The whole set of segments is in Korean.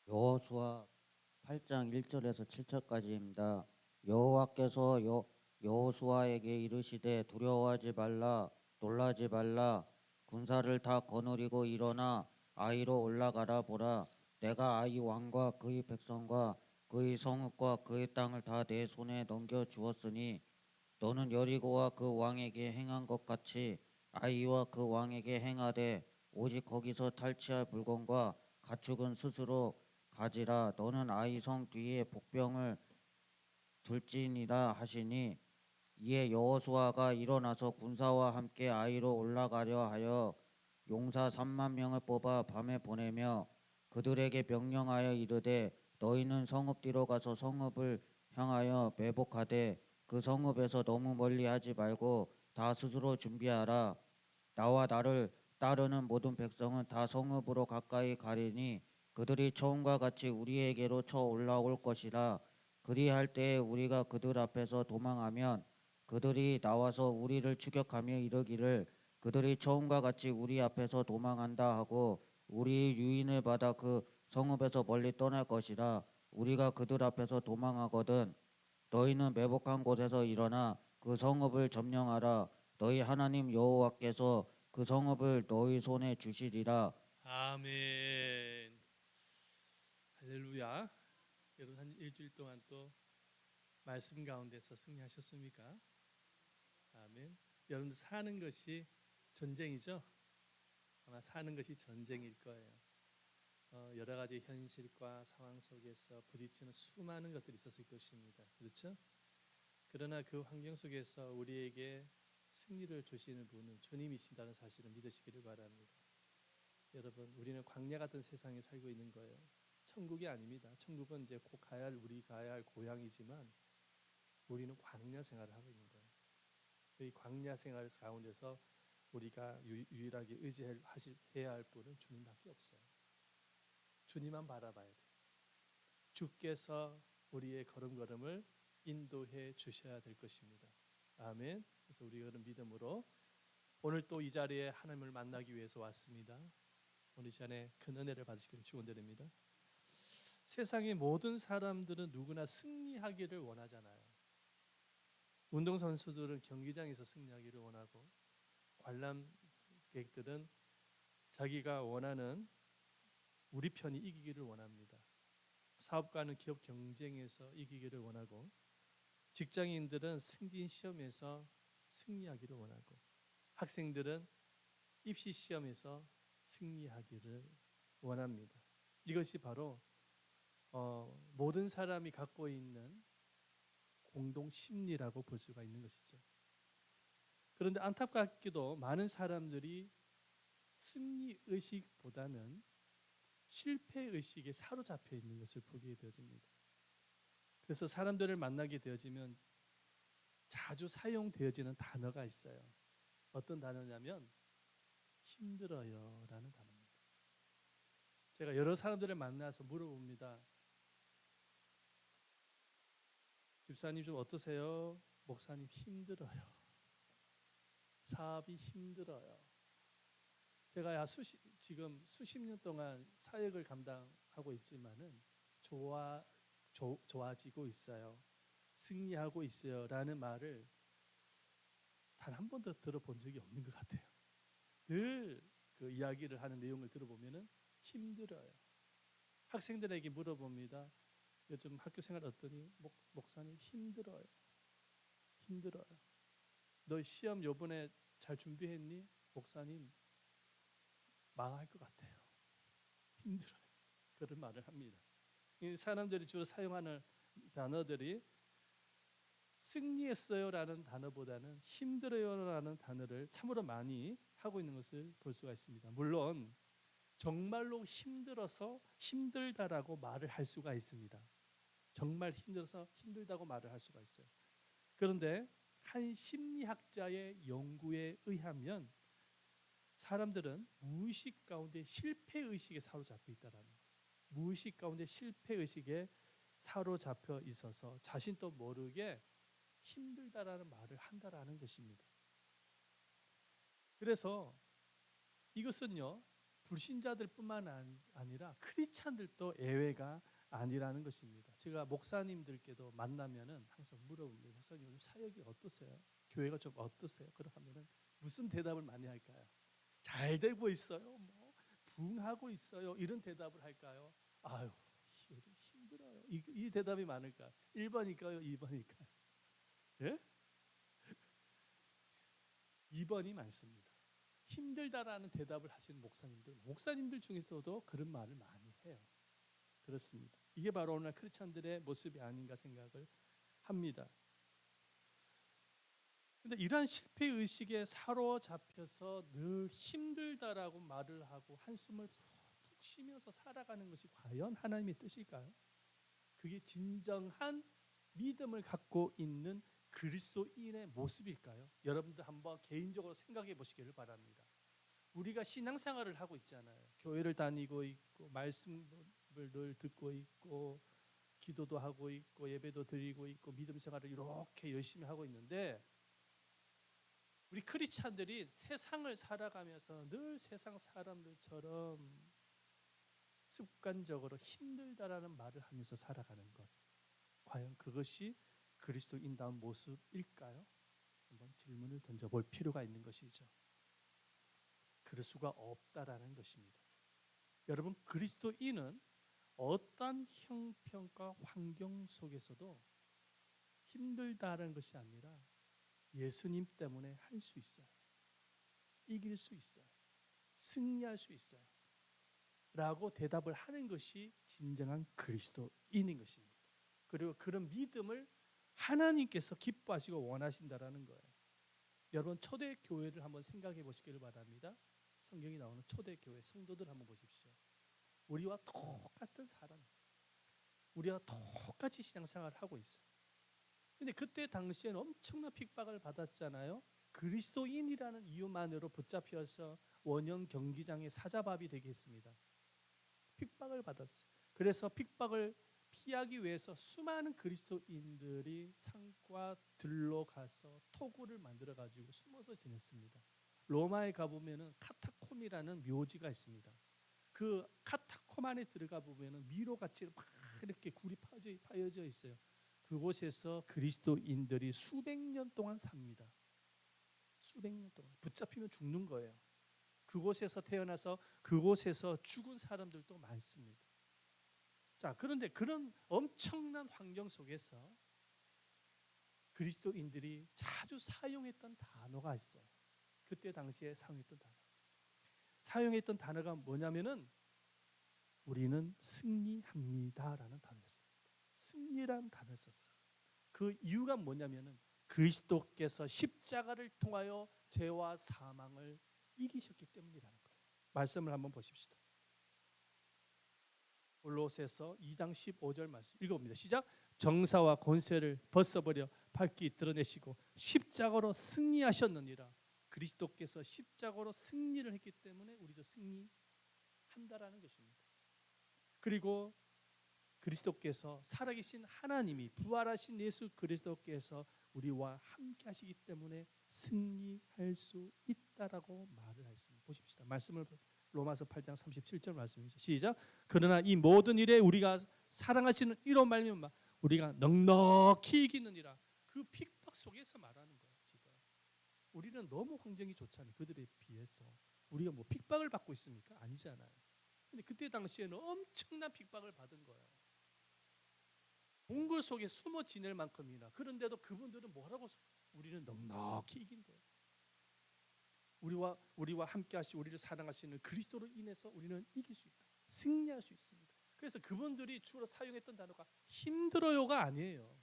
여호수아 8장 1절에서 7절까지입니다. 여호와께서 여호수아에게 이르시되 두려워하지 말라 놀라지 말라 군사를 다 거느리고 일어나 아이로 올라가라 보라 내가 아이 왕과 그의 백성과 그의 성읍과 그의 땅을 다 내 손에 넘겨 주었으니 너는 여리고와 그 왕에게 행한 것 같이 아이와 그 왕에게 행하되 오직 거기서 탈취할 물건과 가축은 스스로 가지라. 너는 아이 성 뒤에 복병을 둘지니라 하시니 이에 여호수아가 일어나서 군사와 함께 아이로 올라가려 하여 용사 3만 명을 뽑아 밤에 보내며 그들에게 명령하여 이르되 너희는 성읍 뒤로 가서 성읍을 향하여 매복하되 그 성읍에서 너무 멀리 하지 말고 다 스스로 준비하라. 나와 나를 따르는 모든 백성은 다 성읍으로 가까이 가리니 그들이 처음과 같이 우리에게로 쳐 올라올 것이라. 그리할 때에 우리가 그들 앞에서 도망하면 그들이 나와서 우리를 추격하며 이르기를 그들이 처음과 같이 우리 앞에서 도망한다 하고 우리 유인을 받아 그 성읍에서 멀리 떠날 것이라. 우리가 그들 앞에서 도망하거든 너희는 매복한 곳에서 일어나 그 성읍을 점령하라. 너희 하나님 여호와께서 그 성읍을 너희 손에 주시리라. 아멘. 할렐루야. 여러분 한 일주일 동안 또 말씀 가운데서 승리하셨습니까? 아멘. 여러분들 사는 것이 전쟁이죠? 아마 사는 것이 전쟁일 거예요. 여러 가지 현실과 상황 속에서 부딪히는 수많은 것들이 있었을 것입니다. 그렇죠? 그러나 그 환경 속에서 우리에게 승리를 주시는 분은 주님이신다는 사실을 믿으시기를 바랍니다. 여러분, 우리는 광야 같은 세상에 살고 있는 거예요. 천국이 아닙니다. 천국은 이제 곧 우리 가야 할 고향이지만 우리는 광야 생활을 하고 있는 거예요. 이 광야 생활 가운데서 우리가 유일하게 의지해야 할 분은 주님밖에 없어요. 주님만 바라봐야 돼요. 주께서 우리의 걸음걸음을 인도해 주셔야 될 것입니다. 아멘. 그래서 우리가 그런 믿음으로 오늘 또 이 자리에 하나님을 만나기 위해서 왔습니다. 오늘 이 시간에 큰 은혜를 받으시기를 축원드립니다. 세상의 모든 사람들은 누구나 승리하기를 원하잖아요. 운동선수들은 경기장에서 승리하기를 원하고 관람객들은 자기가 원하는 우리 편이 이기기를 원합니다. 사업가는 기업 경쟁에서 이기기를 원하고 직장인들은 승진 시험에서 승리하기를 원하고 학생들은 입시 시험에서 승리하기를 원합니다. 이것이 바로 모든 사람이 갖고 있는 공동 심리라고 볼 수가 있는 것이죠. 그런데 안타깝게도 많은 사람들이 승리 의식보다는 실패 의식에 사로잡혀 있는 것을 보게 되어집니다. 그래서 사람들을 만나게 되어지면 자주 사용되어지는 단어가 있어요. 어떤 단어냐면 힘들어요 라는 단어입니다. 제가 여러 사람들을 만나서 물어봅니다. 집사님 좀 어떠세요? 목사님 힘들어요. 사업이 힘들어요. 제가 지금 수십 년 동안 사역을 감당하고 있지만은 좋아지고 있어요. 승리하고 있어요 라는 말을 단 한 번도 들어본 적이 없는 것 같아요. 늘 그 이야기를 하는 내용을 들어보면은 힘들어요. 학생들에게 물어봅니다. 요즘 학교 생활 어떠니? 목사님 힘들어요. 힘들어요. 너 시험 요번에 잘 준비했니? 목사님 망할 것 같아요. 힘들어요. 그런 말을 합니다. 이 사람들이 주로 사용하는 단어들이 승리했어요라는 단어보다는 힘들어요라는 단어를 참으로 많이 하고 있는 것을 볼 수가 있습니다. 물론 정말로 힘들어서 힘들다라고 말을 할 수가 있습니다. 정말 힘들어서 힘들다고 말을 할 수가 있어요. 그런데 한 심리학자의 연구에 의하면 사람들은 무의식 가운데 실패의식에 사로잡혀 있다는 거예요. 무의식 가운데 실패의식에 사로잡혀 있어서 자신도 모르게 힘들다라는 말을 한다라는 것입니다. 그래서 이것은요 불신자들뿐만 아니라 크리스찬들도 예외가 아니라는 것입니다. 제가 목사님들께도 만나면은 항상 물어봅니다. 목사님 요즘 사역이 어떠세요? 교회가 좀 어떠세요? 그러면은 무슨 대답을 많이 할까요? 잘 되고 있어요. 뭐 부흥하고 있어요. 이런 대답을 할까요? 아유, 요즘 힘들어요. 이 대답이 많을까요? 1번일까요? 2번일까요? 예? 2번이 많습니다. 힘들다라는 대답을 하시는 목사님들 중에서도 그런 말을 많이 해요. 그렇습니다. 이게 바로 오늘 크리스찬들의 모습이 아닌가 생각을 합니다. 근데 이러한 실패 의식에 사로잡혀서 늘 힘들다라고 말을 하고 한숨을 푹 쉬면서 살아가는 것이 과연 하나님의 뜻일까요? 그게 진정한 믿음을 갖고 있는 그리스도인의 모습일까요? 여러분들 한번 개인적으로 생각해 보시기를 바랍니다. 우리가 신앙생활을 하고 있잖아요. 교회를 다니고 있고 말씀을 늘 듣고 있고 기도도 하고 있고 예배도 드리고 있고 믿음 생활을 이렇게 열심히 하고 있는데 우리 크리스찬들이 세상을 살아가면서 늘 세상 사람들처럼 습관적으로 힘들다라는 말을 하면서 살아가는 것, 과연 그것이 그리스도인다운 모습일까요? 한번 질문을 던져볼 필요가 있는 것이죠. 그럴 수가 없다라는 것입니다. 여러분, 그리스도인은 어떠한 형편과 환경 속에서도 힘들다라는 것이 아니라 예수님 때문에 할 수 있어요. 이길 수 있어요. 승리할 수 있어요. 라고 대답을 하는 것이 진정한 그리스도인인 것입니다. 그리고 그런 믿음을 하나님께서 기뻐하시고 원하신다라는 거예요. 여러분 초대교회를 한번 생각해 보시기를 바랍니다. 성경이 나오는 초대교회 성도들 한번 보십시오. 우리와 똑같은 사람, 우리와 똑같이 신앙생활을 하고 있어요. 근데 그때 당시에는 엄청난 핍박을 받았잖아요. 그리스도인이라는 이유만으로 붙잡혀서 원형 경기장의 사자밥이 되게 했습니다. 핍박을 받았어요. 그래서 핍박을 피하기 위해서 수많은 그리스도인들이 산과 들로 가서 토굴을 만들어 가지고 숨어서 지냈습니다. 로마에 가보면은 카타콤이라는 묘지가 있습니다. 그 카타콤 안에 들어가 보면은 미로같이 막 이렇게 굴이 파여져 있어요. 그곳에서 그리스도인들이 수백 년 동안 삽니다. 수백 년 동안 붙잡히면 죽는 거예요. 그곳에서 태어나서 그곳에서 죽은 사람들도 많습니다. 자, 그런데 그런 엄청난 환경 속에서 그리스도인들이 자주 사용했던 단어가 있어요. 그때 당시에 사용했던 단어가 뭐냐면은 우리는 승리합니다라는 단어였습니다. 승리라는 단어를 썼어요. 그 이유가 뭐냐면은 그리스도께서 십자가를 통하여 죄와 사망을 이기셨기 때문이라는 거예요. 말씀을 한번 보십시다. 골로새서 2장 15절 말씀 읽어봅니다. 시작. 정사와 권세를 벗어버려 밝히 드러내시고 십자가로 승리하셨느니라. 그리스도께서 십자가로 승리를 했기 때문에 우리도 승리한다라는 것입니다. 그리고 그리스도께서 살아계신 하나님이 부활하신 예수 그리스도께서 우리와 함께 하시기 때문에 승리할 수 있다라고 말을 했습니다. 보십시다. 말씀을 로마서 8장 37절 말씀이죠. 시작. 그러나 이 모든 일에 우리가 사랑하시는 이로 말미암아 우리가 넉넉히 이기느니라. 그 핍박 속에서 말하는 거예요. 지금 우리는 너무 환경이 좋잖아요. 그들에 비해서 우리가 뭐 핍박을 받고 있습니까? 아니잖아요. 근데 그때 당시에는 엄청난 핍박을 받은 거예요. 동굴 속에 숨어 지낼 만큼이나. 그런데도 그분들은 뭐라고 우리는 넉넉히 이긴대요. 우리와 함께 하시고 우리를 사랑하시는 그리스도로 인해서 우리는 이길 수 있다. 승리할 수 있습니다. 그래서 그분들이 주로 사용했던 단어가 힘들어요가 아니에요.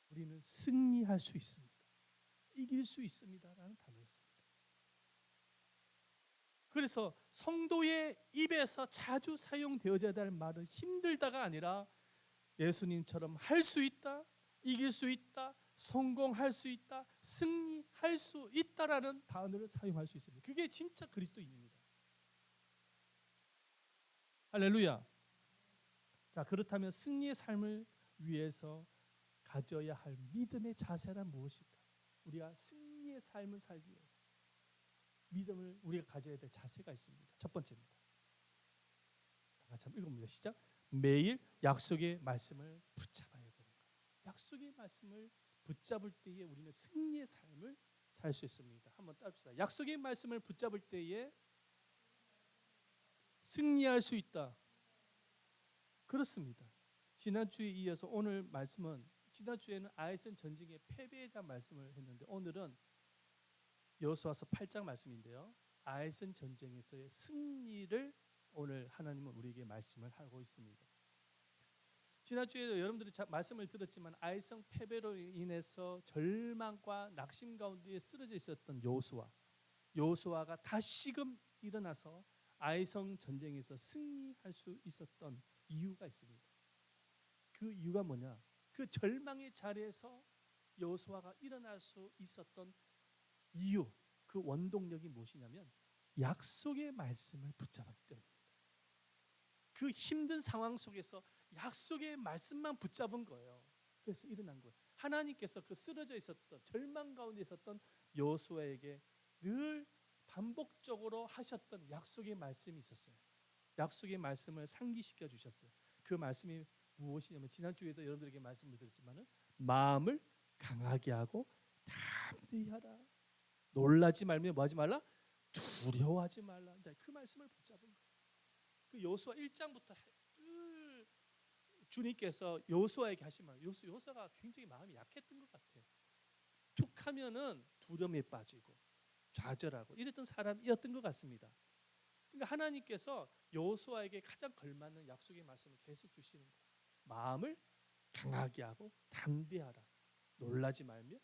우리는 승리할 수 있습니다. 이길 수 있습니다라는 단어였습니다. 그래서 성도의 입에서 자주 사용되어져야 될 말은 힘들다가 아니라 예수님처럼 할 수 있다, 이길 수 있다, 성공할 수 있다, 승리할 수 있다라는 단어를 사용할 수 있습니다. 그게 진짜 그리스도인입니다. 할렐루야. 자, 그렇다면 승리의 삶을 위해서 가져야 할 믿음의 자세란 무엇일까? 우리가 승리의 삶을 살기 위해서 믿음을 우리가 가져야 될 자세가 있습니다. 첫 번째입니다. 다 같이 한번 읽어봅니다. 시작. 매일 약속의 말씀을 붙잡아야 되는 거예요. 약속의 말씀을 붙잡을 때에 우리는 승리의 삶을 살 수 있습니다. 한번 따릅시다. 약속의 말씀을 붙잡을 때에 승리할 수 있다. 그렇습니다. 지난주에 이어서 오늘 말씀은, 지난주에는 아이슨 전쟁의 패배에 대한 말씀을 했는데 오늘은 여호수아서 8장 말씀인데요. 아이슨 전쟁에서의 승리를 오늘 하나님은 우리에게 말씀을 하고 있습니다. 지난주에도 여러분들이 말씀을 들었지만 아이성 패배로 인해서 절망과 낙심 가운데 쓰러져 있었던 여호수아가 다시금 일어나서 아이성 전쟁에서 승리할 수 있었던 이유가 있습니다. 그 이유가 뭐냐? 그 절망의 자리에서 여호수아가 일어날 수 있었던 이유, 그 원동력이 무엇이냐면 약속의 말씀을 붙잡았기 때문입니다. 그 힘든 상황 속에서 약속의 말씀만 붙잡은 거예요. 그래서 일어난 거예요. 하나님께서 그 쓰러져 있었던 절망 가운데 있었던 여호수아에게 늘 반복적으로 하셨던 약속의 말씀이 있었어요. 약속의 말씀을 상기시켜 주셨어요. 그 말씀이 무엇이냐면 지난주에도 여러분들에게 말씀을 드렸지만은 마음을 강하게 하고 담대히 하라. 놀라지 말며 뭐 하지 말라? 두려워하지 말라. 그 말씀을 붙잡은 거예요. 그 여호수아 1장부터 늘 주님께서 여호수아에게 하신 말. 여호수아가 굉장히 마음이 약했던 것 같아요. 툭하면은 두려움에 빠지고 좌절하고 이랬던 사람이었던 것 같습니다. 그러니까 하나님께서 여호수아에게 가장 걸맞는 약속의 말씀을 계속 주시는 거예요. 마음을 강하게 하고 담대하라. 놀라지 말며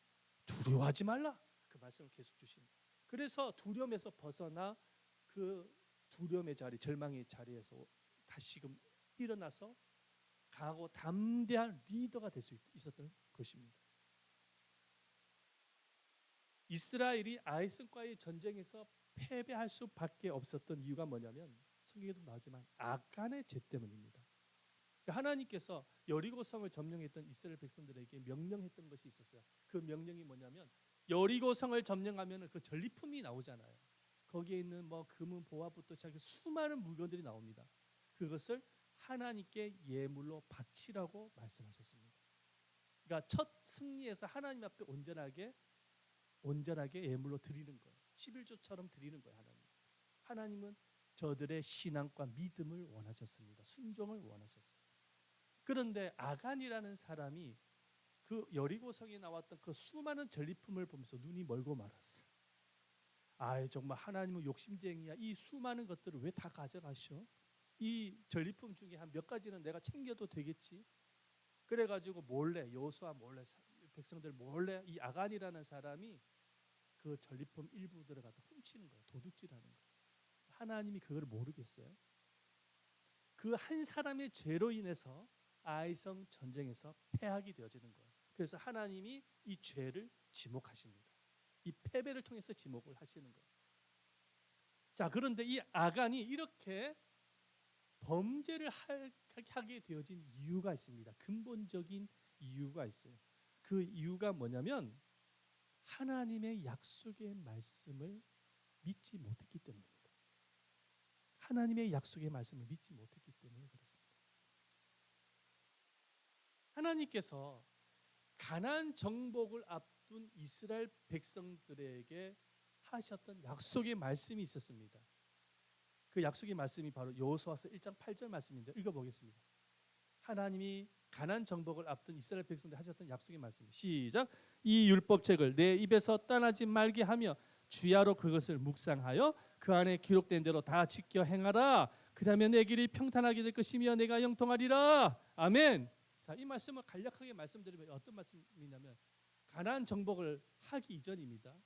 두려워하지 말라. 그 말씀을 계속 주시는 거예요. 그래서 두려움에서 벗어나 그 두려움의 자리, 절망의 자리에서 다시금 일어나서 강하고 담대한 리더가 될 수 있었던 것입니다. 이스라엘이 아이성과의 전쟁에서 패배할 수밖에 없었던 이유가 뭐냐면 성경에도 나오지만 아간의 죄 때문입니다. 하나님께서 여리고성을 점령했던 이스라엘 백성들에게 명령했던 것이 있었어요. 그 명령이 뭐냐면 여리고성을 점령하면 그 전리품이 나오잖아요. 거기에 있는 뭐 금은 보화부터 시작해서 수많은 물건들이 나옵니다. 그것을 하나님께 예물로 바치라고 말씀하셨습니다. 그러니까 첫 승리에서 하나님 앞에 온전하게 예물로 드리는 거예요. 11조처럼 드리는 거예요. 하나님은 저들의 신앙과 믿음을 원하셨습니다. 순종을 원하셨어요. 그런데 아간이라는 사람이 그 여리고성에 나왔던 그 수많은 전리품을 보면서 눈이 멀고 말았어요. 아, 정말 하나님은 욕심쟁이야. 이 수많은 것들을 왜 다 가져가셔? 이 전리품 중에 한 몇 가지는 내가 챙겨도 되겠지. 그래가지고 몰래 여호수아 몰래 백성들 몰래 이 아간이라는 사람이 그 전리품 일부 들어가서 훔치는 거예요. 도둑질하는 거예요. 하나님이 그걸 모르겠어요. 그 한 사람의 죄로 인해서 아이성 전쟁에서 패하게 되어지는 거예요. 그래서 하나님이 이 죄를 지목하십니다. 이 패배를 통해서 지목을 하시는 거예요. 자, 그런데 이 아간이 이렇게 범죄를 하게 되어진 이유가 있습니다. 근본적인 이유가 있어요. 그 이유가 뭐냐면 하나님의 약속의 말씀을 믿지 못했기 때문입니다. 하나님의 약속의 말씀을 믿지 못했기 때문에 그렇습니다. 하나님께서 가나안 정복을 앞둔 이스라엘 백성들에게 하셨던 약속의 말씀이 있었습니다. 그 약속의 말씀이 바로 여호수아서 1장 8절 말씀인데 읽어보겠습니다. 하나님이 가나안 정복을 앞둔 이스라엘 백성들 하셨던 약속의 말씀. 시작. 이 율법책을 내 입에서 떠나지 말게 하며 주야로 그것을 묵상하여 그 안에 기록된 대로 다 지켜 행하라. 그러면 내 길이 평탄하게 될 것이며 내가 형통하리라. 아멘. 자, 이 말씀을 간략하게 말씀드리면 어떤 말씀이냐면 가나안 정복을 하기 이전입니다.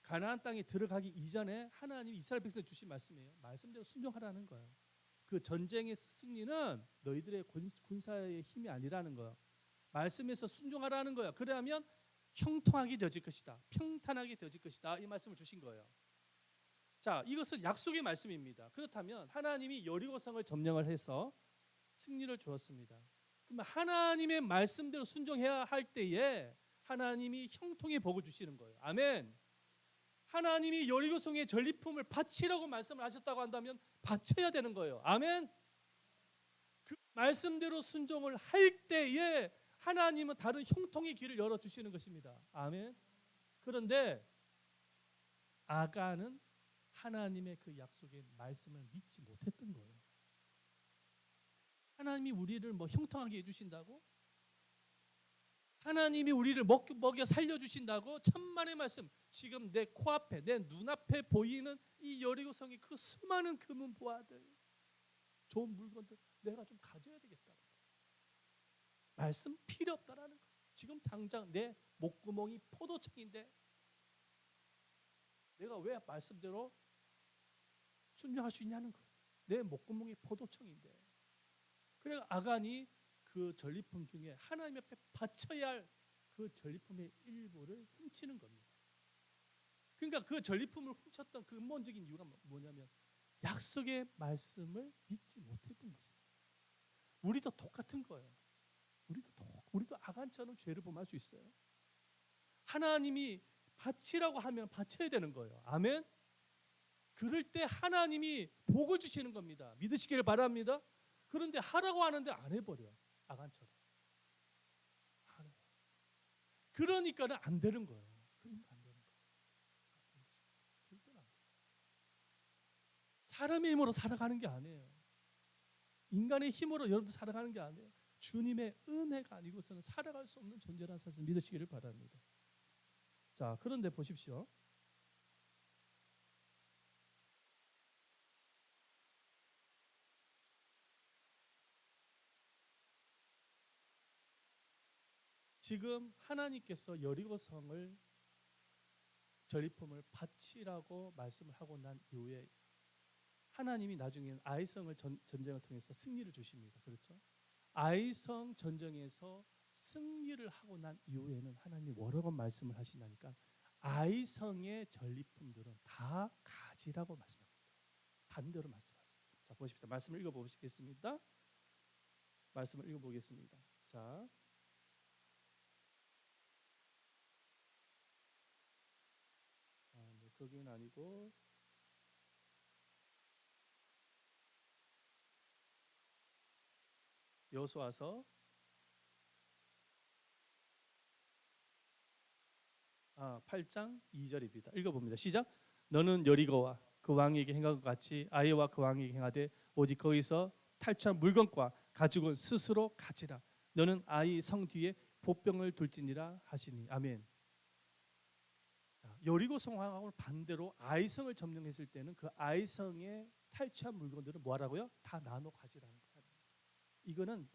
가나안 땅에 들어가기 이전에 하나님 이스라엘 백성에 주신 말씀이에요. 말씀대로 순종하라는 거예요. 그 전쟁의 승리는 너희들의 군사의 힘이 아니라는 거예요. 말씀에서 순종하라는 거예요. 그러면 형통하게 되어질 것이다. 평탄하게 되어질 것이다. 이 말씀을 주신 거예요. 자, 이것은 약속의 말씀입니다. 그렇다면 하나님이 여리고성을 점령을 해서 승리를 주었습니다. 그러면 하나님의 말씀대로 순종해야 할 때에 하나님이 형통의 복을 주시는 거예요. 아멘. 하나님이 여리고성의 전리품을 바치라고 말씀을 하셨다고 한다면 바쳐야 되는 거예요. 아멘. 그 말씀대로 순종을 할 때에 하나님은 다른 형통의 길을 열어 주시는 것입니다. 아멘. 그런데 아간은 하나님의 그 약속의 말씀을 믿지 못했던 거예요. 하나님이 우리를 뭐 형통하게 해주신다고? 하나님이 우리를 먹여 살려주신다고? 천만의 말씀. 지금 내 코앞에, 내 눈앞에 보이는 이 여리고성의 그 수많은 금은 보아들, 좋은 물건들 내가 좀 가져야 되겠다. 말씀 필요 없다라는 거. 지금 당장 내 목구멍이 포도청인데 내가 왜 말씀대로 순종할 수 있냐는 거. 내 목구멍이 포도청인데. 그래 아간이 그 전리품 중에 하나님 앞에 바쳐야 할 그 전리품의 일부를 훔치는 겁니다. 그러니까 그 전리품을 훔쳤던 근본적인 이유가 뭐냐면 약속의 말씀을 믿지 못했던 것입니다. 우리도 똑같은 거예요. 우리도 아간처럼 죄를 범할 수 있어요. 하나님이 바치라고 하면 바쳐야 되는 거예요. 아멘. 그럴 때 하나님이 복을 주시는 겁니다. 믿으시기를 바랍니다. 그런데 하라고 하는데 안 해버려. 아간처럼. 안 해요. 그러니까는 안 되는 거예요. 그러니까 안 되는 거예요. 절대로 안 돼요. 사람의 힘으로 살아가는 게 아니에요. 인간의 힘으로 여러분들 살아가는 게 아니에요. 주님의 은혜가 아니고서는 살아갈 수 없는 존재라는 사실을 믿으시기를 바랍니다. 자, 그런데 보십시오. 지금 하나님께서 여리고성을 전리품을 바치라고 말씀을 하고 난 이후에 하나님이 나중에는 아이성을 전쟁을 통해서 승리를 주십니다. 그렇죠? 아이성 전쟁에서 승리를 하고 난 이후에는 하나님이 여러 번 말씀을 하시나니까 아이성의 전리품들은 다 가지라고 말씀합니다. 반대로 말씀하세요. 자, 보십시오. 말씀을 읽어보시겠습니다. 말씀을 읽어보겠습니다. 자, 네, 거기는 아니고 여호수아서 8장 2절입니다. 읽어봅니다. 시작. 너는 여리고와 그 왕에게 행한 것 같이 아이와 그 왕에게 행하되 오직 거기서 탈취한 물건과 가죽은 스스로 가지라. 너는 아이 성 뒤에 보병을 둘지니라 하시니. 아멘. 여리고 성왕하고 반대로 아이성을 점령했을 때는 그 아이성에 탈취한 물건들을 뭐하라고요? 다 나눠 가지라는 거예요. 이거는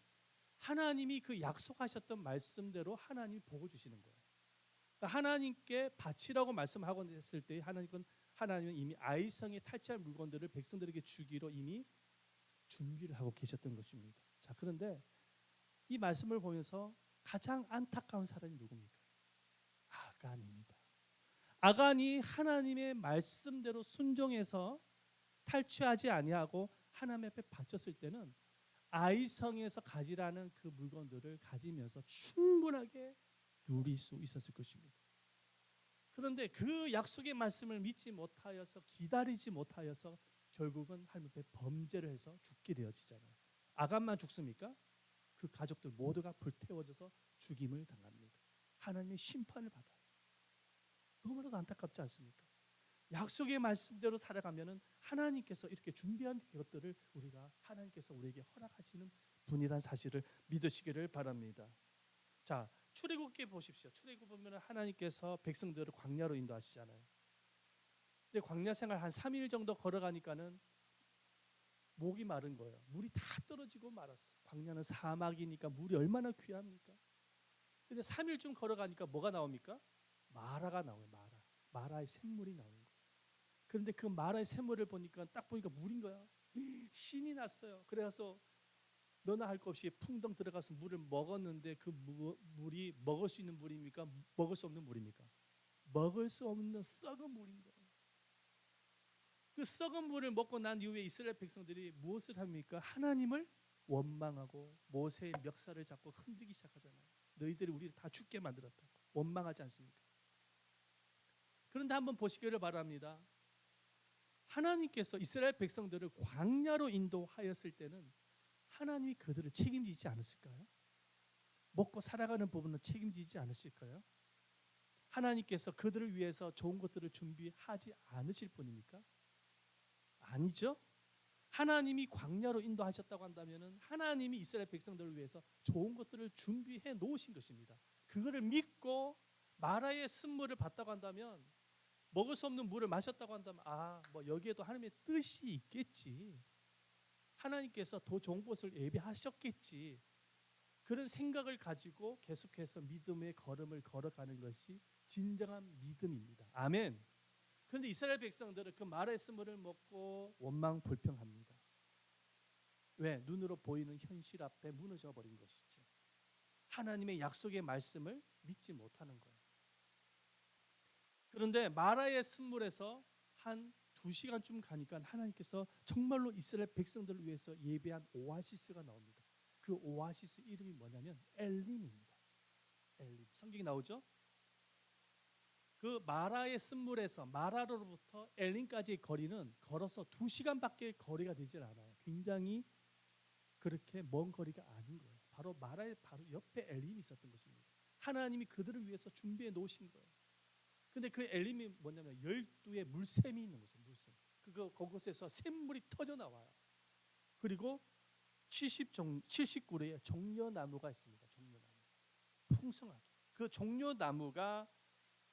하나님이 그 약속하셨던 말씀대로 하나님이 복을 주시는 거예요. 그러니까 하나님께 바치라고 말씀하고 했을 때 하나님은 이미 아이성에 탈취한 물건들을 백성들에게 주기로 이미 준비를 하고 계셨던 것입니다. 자, 그런데 이 말씀을 보면서 가장 안타까운 사람이 누굽니까? 아간입니다. 아간이 하나님의 말씀대로 순종해서 탈취하지 아니하고 하나님 앞에 바쳤을 때는 아이성에서 가지라는 그 물건들을 가지면서 충분하게 누릴 수 있었을 것입니다. 그런데 그 약속의 말씀을 믿지 못하여서 기다리지 못하여서 결국은 하나님 앞에 범죄를 해서 죽게 되어지잖아요. 아간만 죽습니까? 그 가족들 모두가 불태워져서 죽임을 당합니다. 하나님의 심판을 받아요. 너무나도 안타깝지 않습니까? 약속의 말씀대로 살아가면은 하나님께서 이렇게 준비한 것들을 하나님께서 우리에게 허락하시는 분이란 사실을 믿으시기를 바랍니다. 자, 출애굽기 보십시오. 출애굽 보면 하나님께서 백성들을 광야로 인도하시잖아요. 근데 광야 생활 한 3일 정도 걸어가니까는 목이 마른 거예요. 물이 다 떨어지고 말았어요. 광야는 사막이니까 물이 얼마나 귀합니까? 근데 3일쯤 걸어가니까 뭐가 나옵니까? 마라가 나와요. 마라의 샘물이 나오는 거예요. 그런데 그 마라의 샘물을 딱 보니까 물인 거야. 신이 났어요. 그래서 너나 할 것 없이 풍덩 들어가서 물을 먹었는데 그 물이 먹을 수 있는 물입니까? 먹을 수 없는 물입니까? 먹을 수 없는 썩은 물인 거예요. 그 썩은 물을 먹고 난 이후에 이스라엘 백성들이 무엇을 합니까? 하나님을 원망하고 모세의 멱살을 잡고 흔들기 시작하잖아요. 너희들이 우리를 다 죽게 만들었다고. 원망하지 않습니까? 그런데 한번 보시기를 바랍니다. 하나님께서 이스라엘 백성들을 광야로 인도하였을 때는 하나님이 그들을 책임지지 않았을까요? 먹고 살아가는 부분은 책임지지 않으실까요? 하나님께서 그들을 위해서 좋은 것들을 준비하지 않으실 분입니까? 아니죠. 하나님이 광야로 인도하셨다고 한다면 하나님이 이스라엘 백성들을 위해서 좋은 것들을 준비해 놓으신 것입니다. 그거를 믿고 마라의 쓴물을 받다고 한다면, 먹을 수 없는 물을 마셨다고 한다면, 뭐 여기에도 하나님의 뜻이 있겠지, 하나님께서 더 좋은 곳을 예비하셨겠지, 그런 생각을 가지고 계속해서 믿음의 걸음을 걸어가는 것이 진정한 믿음입니다. 아멘. 그런데 이스라엘 백성들은 그 마라의 쓴물을 먹고 원망 불평합니다. 왜? 눈으로 보이는 현실 앞에 무너져 버린 것이죠. 하나님의 약속의 말씀을 믿지 못하는 거예요. 그런데 마라의 쓴물에서 한 2시간쯤 가니까 하나님께서 정말로 이스라엘 백성들을 위해서 예배한 오아시스가 나옵니다. 그 오아시스 이름이 뭐냐면 엘림입니다. 엘림. 성경에 나오죠? 그 마라의 쓴물에서 마라로부터 엘림까지의 거리는 걸어서 2시간밖에 거리가 되질 않아요. 굉장히 그렇게 먼 거리가 아닌 거예요. 바로 마라의 바로 옆에 엘림이 있었던 것입니다. 하나님이 그들을 위해서 준비해 놓으신 거예요. 근데 그 엘림이 뭐냐면 12의 물샘이 있는 거죠. 물샘. 그곳에서 샘물이 터져 나와요. 그리고 70그루의 종려나무가 있습니다. 종려나무. 풍성하게. 그 종려나무가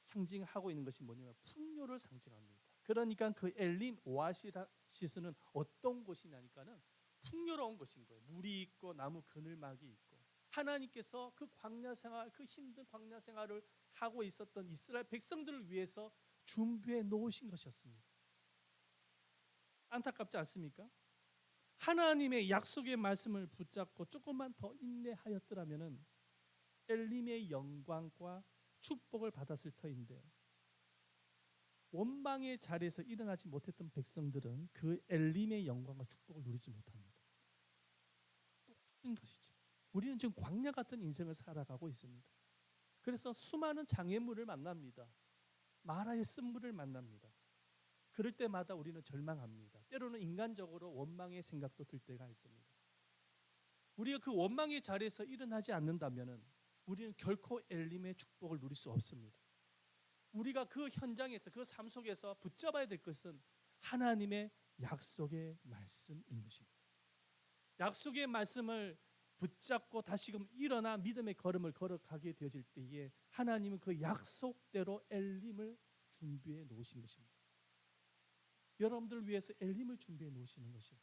상징하고 있는 것이 뭐냐면 풍요를 상징합니다. 그러니까 그 엘림 오아시스는 어떤 곳이냐니까는 풍요로운 곳인 거예요. 물이 있고 나무 그늘막이 있고, 하나님께서 그 광야 생활, 그 힘든 광야 생활을 하고 있었던 이스라엘 백성들을 위해서 준비해 놓으신 것이었습니다. 안타깝지 않습니까? 하나님의 약속의 말씀을 붙잡고 조금만 더 인내하였더라면은 엘림의 영광과 축복을 받았을 터인데, 원망의 자리에서 일어나지 못했던 백성들은 그 엘림의 영광과 축복을 누리지 못합니다. 똑같은 것이죠. 우리는 지금 광야 같은 인생을 살아가고 있습니다. 그래서 수많은 장애물을 만납니다. 마라의 쓴물을 만납니다. 그럴 때마다 우리는 절망합니다. 때로는 인간적으로 원망의 생각도 들 때가 있습니다. 우리가 그 원망의 자리에서 일어나지 않는다면 우리는 결코 엘림의 축복을 누릴 수 없습니다. 우리가 그 현장에서, 그 삶 속에서 붙잡아야 될 것은 하나님의 약속의 말씀인 것입니다. 약속의 말씀을 붙잡고 다시금 일어나 믿음의 걸음을 걸어가게 되어질 때에 하나님은 그 약속대로 엘림을 준비해 놓으신 것입니다. 여러분들을 위해서 엘림을 준비해 놓으시는 것이에요.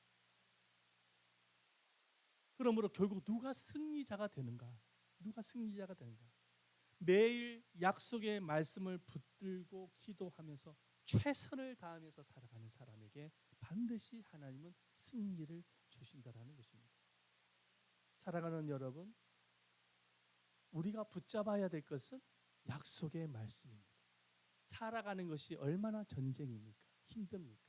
그러므로 결국 누가 승리자가 되는가? 누가 승리자가 되는가? 매일 약속의 말씀을 붙들고 기도하면서 최선을 다하면서 살아가는 사람에게 반드시 하나님은 승리를 주신다라는 것입니다. 살아가는 여러분, 우리가 붙잡아야 될 것은 약속의 말씀입니다. 살아가는 것이 얼마나 전쟁입니까? 힘듭니까?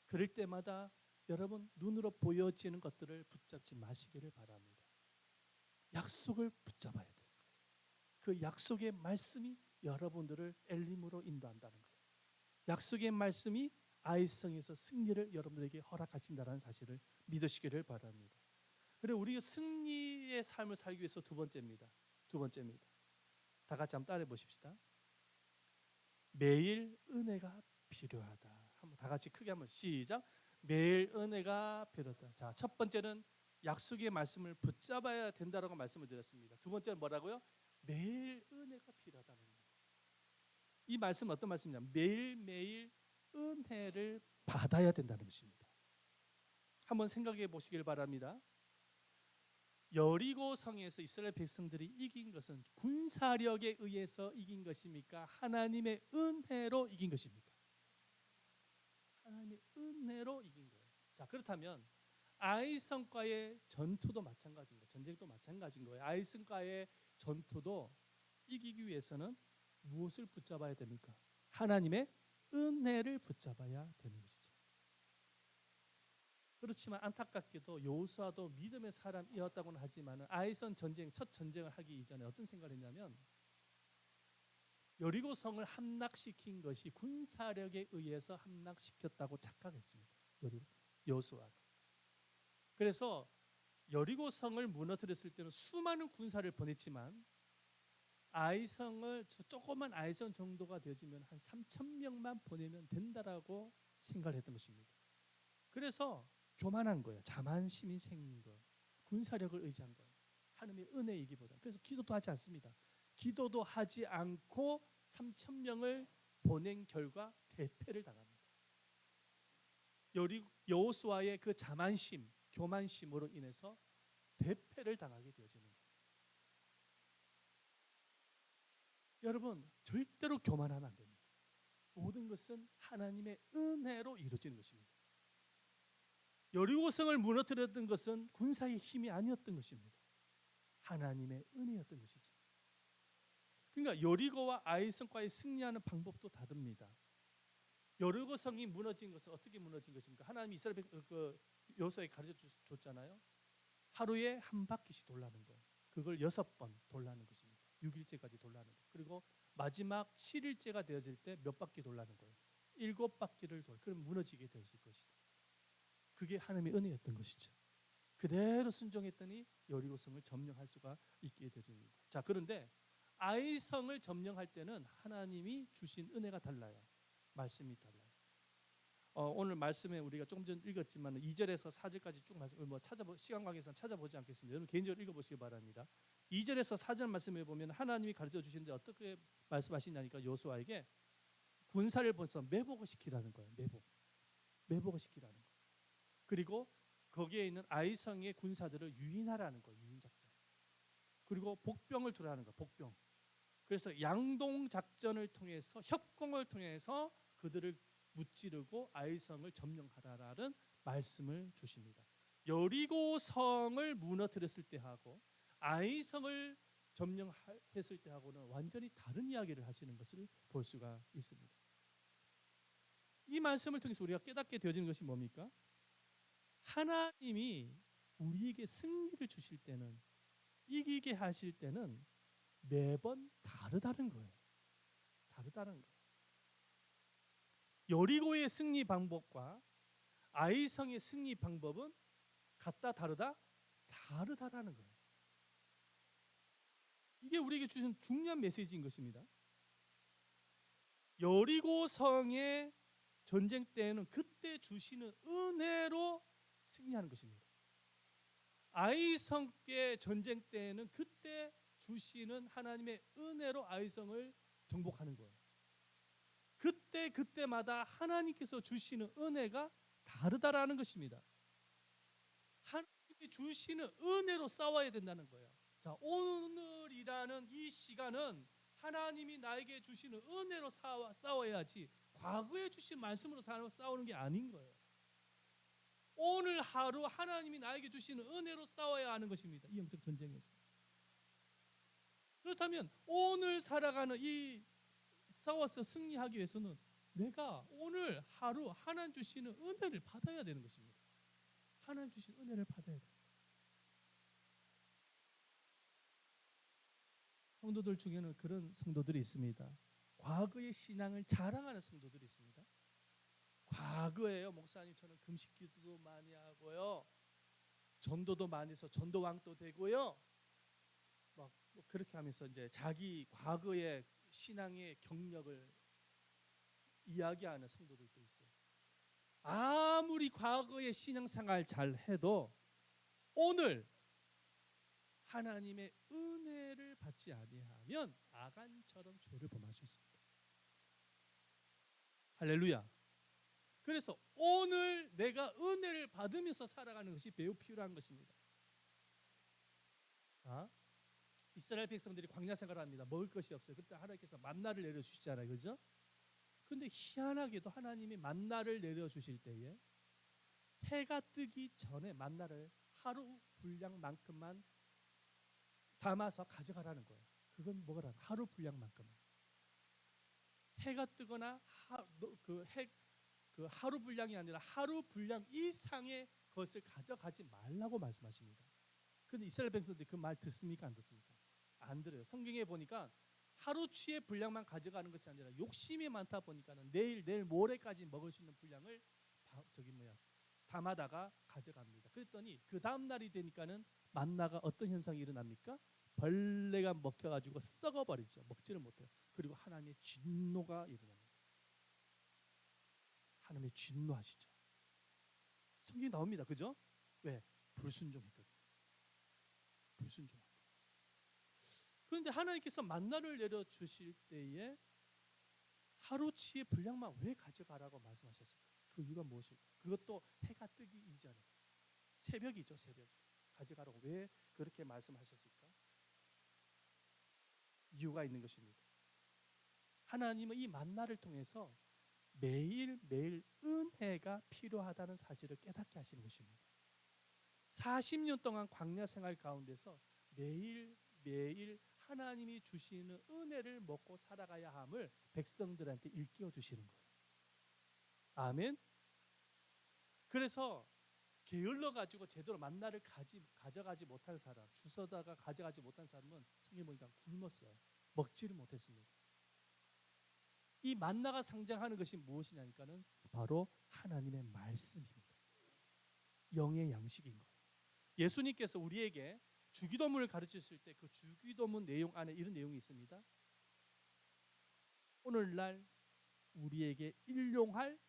그럴 때마다 여러분, 눈으로 보여지는 것들을 붙잡지 마시기를 바랍니다. 약속을 붙잡아야 돼요. 그 약속의 말씀이 여러분들을 엘림으로 인도한다는 거예요. 약속의 말씀이 아이성에서 승리를 여러분들에게 허락하신다는 사실을 믿으시기를 바랍니다. 그리고 우리가 승리의 삶을 살기 위해서 두 번째입니다. 다 같이 한번 따라해 보십시다. 매일 은혜가 필요하다. 한번 다 같이 크게 한번 시작. 매일 은혜가 필요하다. 자, 첫 번째는 약속의 말씀을 붙잡아야 된다라고 말씀을 드렸습니다. 두 번째는 뭐라고요? 매일 은혜가 필요하다는 거예요. 이 말씀은 어떤 말씀이냐면 매일매일 은혜를 받아야 된다는 것입니다. 한번 생각해 보시길 바랍니다. 여리고 성에서 이스라엘 백성들이 이긴 것은 군사력에 의해서 이긴 것입니까? 하나님의 은혜로 이긴 것입니까? 하나님의 은혜로 이긴 거예요. 자, 그렇다면 아이성과의 전투도 마찬가지인 거예요. 전쟁도 마찬가지인 거예요. 아이성과의 전투도 이기기 위해서는 무엇을 붙잡아야 됩니까? 하나님의 은혜를 붙잡아야 되는 것이죠. 그렇지만 안타깝게도 여호수아도 믿음의 사람이었다고는 하지만 아이성 전쟁, 첫 전쟁을 하기 이전에 어떤 생각을 했냐면 여리고성을 함락시킨 것이 군사력에 의해서 함락시켰다고 착각했습니다. 여호수아가. 그래서 여리고성을 무너뜨렸을 때는 수많은 군사를 보냈지만 아이성을 조그만 아이성 정도가 되어지면 한 3천 명만 보내면 된다라고 생각을 했던 것입니다. 그래서 교만한 거예요. 자만심이 생긴 거예요. 군사력을 의지한 거예요. 하나님의 은혜이기보다. 그래서 기도도 하지 않습니다. 기도도 하지 않고 3천 명을 보낸 결과 대패를 당합니다. 여호수아의 그 자만심, 교만심으로 인해서 대패를 당하게 되어지는 거예요. 여러분, 절대로 교만하면 안 됩니다. 모든 것은 하나님의 은혜로 이루어지는 것입니다. 여리고성을 무너뜨렸던 것은 군사의 힘이 아니었던 것입니다. 하나님의 은혜였던 것이죠. 그러니까 여리고와 아이성과의 승리하는 방법도 다릅니다. 여리고성이 무너진 것은 어떻게 무너진 것입니까? 하나님이 이스라엘 여호수아에게 가르쳐 줬잖아요. 하루에 한 바퀴씩 돌라는 거예요. 그걸 6번 돌라는 것입니다. 6일째까지 돌라는 거예요. 그리고 마지막 7일째가 되어질 때 몇 바퀴 돌라는 거예요. 7바퀴를 그럼 무너지게 되어질 것이다. 그게 하나님의 은혜였던 것이죠. 그대로 순종했더니 여리고성을 점령할 수가 있게 되어집니다. 자, 그런데 아이성을 점령할 때는 하나님이 주신 은혜가 달라요. 말씀이 달라요. 오늘 말씀에 우리가 조금 전 읽었지만 2절에서 4절까지 쭉 말씀 시간 관계상 찾아보지 않겠습니다. 여러분 개인적으로 읽어보시기 바랍니다. 2절에서 4절 말씀에 보면 하나님이 가르쳐 주시는데 어떻게 말씀하시냐니까 여호수아에게 군사를 벌써 매복을 시키라는 거예요. 매복을 시키라는 거예요. 그리고 거기에 있는 아이성의 군사들을 유인하라는 거예요. 유인 작전. 그리고 복병을 두라는 거예요. 복병. 그래서 양동 작전을 통해서 협공을 통해서 그들을 무찌르고 아이성을 점령하라라는 말씀을 주십니다. 여리고성을 무너뜨렸을 때하고 아이성을 점령했을 때하고는 완전히 다른 이야기를 하시는 것을 볼 수가 있습니다. 이 말씀을 통해서 우리가 깨닫게 되어지는 것이 뭡니까? 하나님이 우리에게 승리를 주실 때는, 이기게 하실 때는 매번 다르다는 거예요. 다르다는 거예요. 여리고의 승리 방법과 아이성의 승리 방법은 같다 다르다? 다르다라는 거예요. 이게 우리에게 주신 중요한 메시지인 것입니다. 여리고성의 전쟁 때에는 그때 주시는 은혜로 승리하는 것입니다. 아이성의 전쟁 때에는 그때 주시는 하나님의 은혜로 아이성을 정복하는 거예요. 그때마다 하나님께서 주시는 은혜가 다르다라는 것입니다. 하나님이 주시는 은혜로 싸워야 된다는 거예요. 자, 오늘이라는 이 시간은 하나님이 나에게 주시는 은혜로 싸워야지 과거에 주신 말씀으로 싸우는 게 아닌 거예요. 오늘 하루 하나님이 나에게 주시는 은혜로 싸워야 하는 것입니다. 이 영적 전쟁에서. 그렇다면 오늘 살아가는 이 싸워서 승리하기 위해서는 내가 오늘 하루 하나님 주시는 은혜를 받아야 되는 것입니다. 하나님 주신 은혜를 받아야 돼요. 성도들 중에는 그런 성도들이 있습니다. 과거의 신앙을 자랑하는 성도들이 있습니다. 과거에요, 목사님 저는 금식기도도 많이 하고요, 전도도 많이 해서 전도왕도 되고요, 막 그렇게 하면서 이제 자기 과거의 신앙의 경력을 이야기하는 성도들도 있어요. 아무리 과거의 신앙생활 잘 해도 오늘 하나님의 은혜를 받지 아니하면 아간처럼 죄를 범할 수 있습니다. 할렐루야. 그래서 오늘 내가 은혜를 받으면서 살아가는 것이 매우 필요한 것입니다. 이스라엘 백성들이 광야 생활을 합니다. 먹을 것이 없어요. 그때 하나님께서 만나를 내려주시잖아요. 그렇죠? 그런데 희한하게도 하나님이 만나를 내려주실 때에 해가 뜨기 전에 만나를 하루 분량만큼만 담아서 가져가라는 거예요. 그건 뭐라는 하루 분량만큼만. 해가 뜨거나 하루 분량이 아니라 하루 분량 이상의 것을 가져가지 말라고 말씀하십니다. 그런데 이스라엘 백성들이 그 말 듣습니까? 안 듣습니까? 안 들어요. 성경에 보니까 하루치의 분량만 가져가는 것이 아니라 욕심이 많다 보니까는 내일 모레까지 먹을 수 있는 분량을 담아다가 가져갑니다. 그랬더니 그 다음 날이 되니까는 만나가 어떤 현상이 일어납니까? 벌레가 먹혀가지고 썩어버리죠. 먹지를 못해요. 그리고 하나님의 진노가 일어납니다. 하나님의 진노하시죠. 성경이 나옵니다. 그죠? 왜? 불순종했거든요. 불순종한. 그런데 하나님께서 만나를 내려주실 때에 하루치의 분량만 왜 가져가라고 말씀하셨을까? 그 이유가 무엇일까? 그것도 해가 뜨기 이전에 새벽이죠. 새벽. 가져가라고 왜 그렇게 말씀하셨을까? 이유가 있는 것입니다. 하나님은 이 만나를 통해서 매일매일 은혜가 필요하다는 사실을 깨닫게 하시는 것입니다. 40년 동안 광야 생활 가운데서 매일매일 하나님이 주시는 은혜를 먹고 살아가야 함을 백성들한테 일깨워 주시는 거예요. 아멘. 그래서 게을러 가지고 제대로 만나를 가져가지 못한 사람, 주워다가 가져가지 못한 사람은 성경 보니까 굶었어요. 먹지를 못했습니다. 이 만나가 상징하는 것이 무엇이냐니까는 바로 하나님의 말씀입니다. 영의 양식인 거예요. 예수님께서 우리에게 주기도문을 가르치실 때 그 주기도문 내용 안에 이런 내용이 있습니다. 오늘날 우리에게 일용할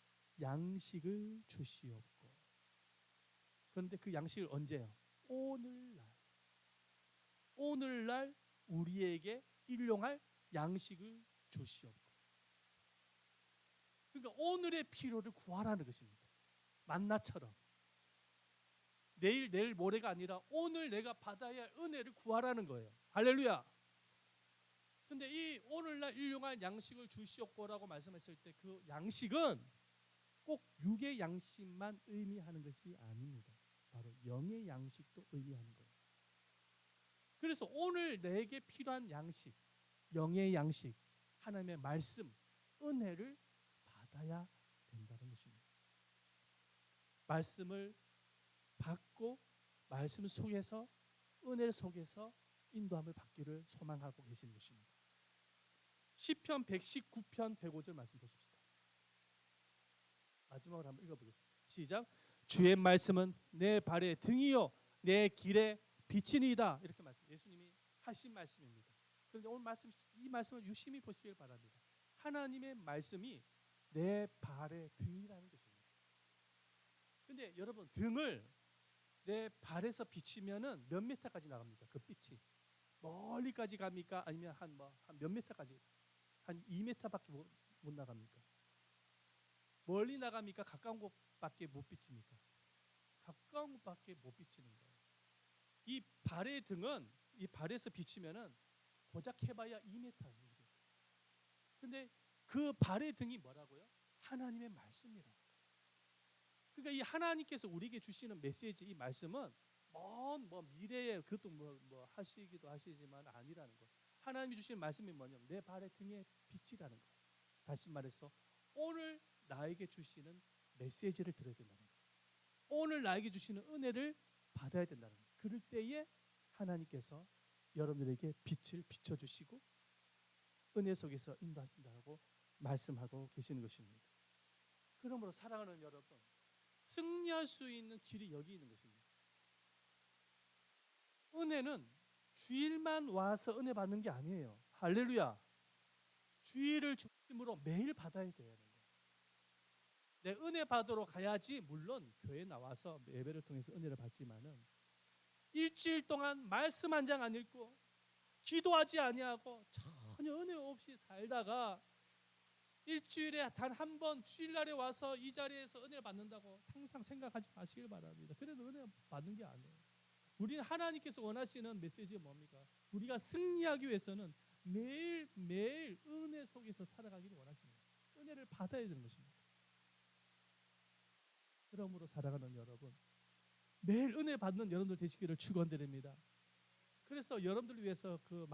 양식을 주시옵고. 그런데 그 양식을 언제요? 오늘날 우리에게 일용할 양식을 주시옵고. 그러니까 오늘의 필요를 구하라는 것입니다. 만나처럼. 내일 모레가 아니라 오늘 내가 받아야 할 은혜를 구하라는 거예요. 할렐루야. 근데 이 오늘날 일용할 양식을 주시옵고라고 말씀했을 때 그 양식은 꼭 육의 양식만 의미하는 것이 아닙니다. 바로 영의 양식도 의미하는 거예요. 그래서 오늘 내게 필요한 양식, 영의 양식, 하나님의 말씀, 은혜를 받아야 된다는 것입니다. 말씀을 받고 말씀 속에서 은혜 속에서 인도함을 받기를 소망하고 계시는 것입니다. 시편 119편 105절 말씀 보십시다. 마지막으로 한번 읽어보겠습니다. 시작. 주의 말씀은 내 발의 등이요 내 길의 빛이니이다. 이렇게 말씀. 예수님이 하신 말씀입니다. 그런데 오늘 이 말씀을 유심히 보시길 바랍니다. 하나님의 말씀이 내 발의 등이라는 것입니다. 근데 여러분 등을 내 발에서 비치면은 몇 미터까지 나갑니까? 그 빛이 멀리까지 갑니까? 아니면 한 몇 미터까지? 한 2미터밖에 못 나갑니까? 멀리 나갑니까? 가까운 곳밖에 못 비칩니까? 가까운 곳밖에 못 비치는 거예요. 이 발의 등은 이 발에서 비치면은 고작 해봐야 2m예요. 근데 그 발의 등이 뭐라고요? 하나님의 말씀이라고. 그러니까 이 하나님께서 우리에게 주시는 메시지, 이 말씀은 미래에 그것도 하시기도 하시지만 아니라는 거. 하나님이 주시는 말씀이 뭐냐면 내 발의 등의 빛이라는 거예요. 다시 말해서 오늘 나에게 주시는 메시지를 들어야 된다는 거예요. 오늘 나에게 주시는 은혜를 받아야 된다는 거예요. 그럴 때에 하나님께서 여러분들에게 빛을 비춰주시고 은혜 속에서 인도하신다고 말씀하고 계시는 것입니다. 그러므로 사랑하는 여러분, 승리할 수 있는 길이 여기 있는 것입니다. 은혜는 주일만 와서 은혜 받는 게 아니에요. 할렐루야. 주일을 중심으로 매일 받아야 되는 거예요. 내 은혜 받으러 가야지. 물론 교회 나와서 예배를 통해서 은혜를 받지만은 일주일 동안 말씀 한 장 안 읽고 기도하지 아니하고 전혀 은혜 없이 살다가 일주일에 단 한 번 주일날에 와서 이 자리에서 은혜를 받는다고 생각하지 마시길 바랍니다. 그래도 은혜 받는 게 아니에요. 우리는 하나님께서 원하시는 메시지가 뭡니까? 우리가 승리하기 위해서는 매일매일 은혜 속에서 살아가기를 원하시는 거예요. 은혜를 받아야 되는 것입니다. 그러므로 사랑하는 여러분, 매일 은혜 받는 여러분들 되시기를 축원드립니다. 그래서 여러분들을 위해서 주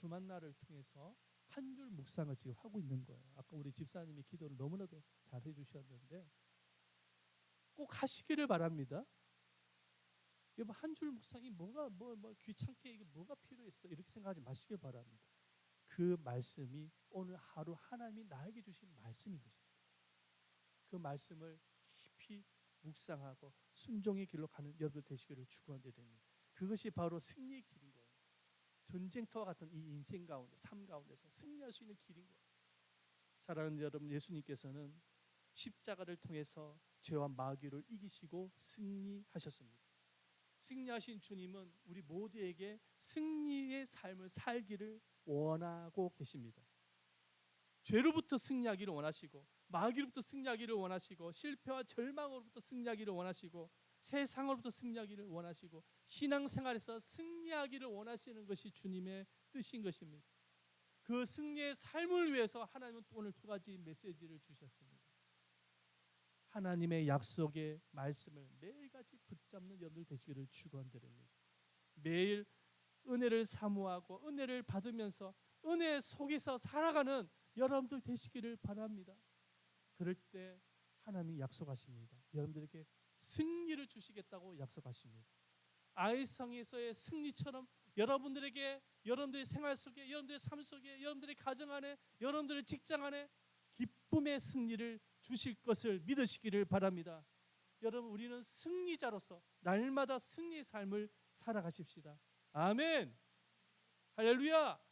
만나를 통해서 한 줄 묵상을 지금 하고 있는 거예요. 아까 우리 집사님이 기도를 너무나도 잘 해주셨는데 꼭 하시기를 바랍니다. 한 줄 묵상이 귀찮게 이게 뭐가 필요했어 이렇게 생각하지 마시길 바랍니다. 그 말씀이 오늘 하루 하나님이 나에게 주신 말씀인 것입니다. 그 말씀을 깊이 묵상하고 순종의 길로 가는 여러분 되시기를 축원드립니다. 그것이 바로 승리의 길인 거예요. 전쟁터와 같은 이 인생 가운데, 삶 가운데서 승리할 수 있는 길인 거예요. 사랑하는 여러분, 예수님께서는 십자가를 통해서 죄와 마귀를 이기시고 승리하셨습니다. 승리하신 주님은 우리 모두에게 승리의 삶을 살기를 원하고 계십니다. 죄로부터 승리하기를 원하시고, 마귀로부터 승리하기를 원하시고, 실패와 절망으로부터 승리하기를 원하시고, 세상으로부터 승리하기를 원하시고, 신앙생활에서 승리하기를 원하시는 것이 주님의 뜻인 것입니다. 그 승리의 삶을 위해서 하나님은 오늘 두 가지 메시지를 주셨습니다. 하나님의 약속의 말씀을 매일같이 붙잡는 여러분들 되시기를 축원드립니다. 매일 은혜를 사모하고 은혜를 받으면서 은혜 속에서 살아가는 여러분들 되시기를 바랍니다. 그럴 때 하나님이 약속하십니다. 여러분들에게 승리를 주시겠다고 약속하십니다. 아이성에서의 승리처럼 여러분들에게, 여러분들의 생활 속에, 여러분들의 삶 속에, 여러분들의 가정 안에, 여러분들의 직장 안에 기쁨의 승리를 주실 것을 믿으시기를 바랍니다. 여러분, 우리는 승리자로서 날마다 승리의 삶을 살아가십시다. 아멘. 할렐루야.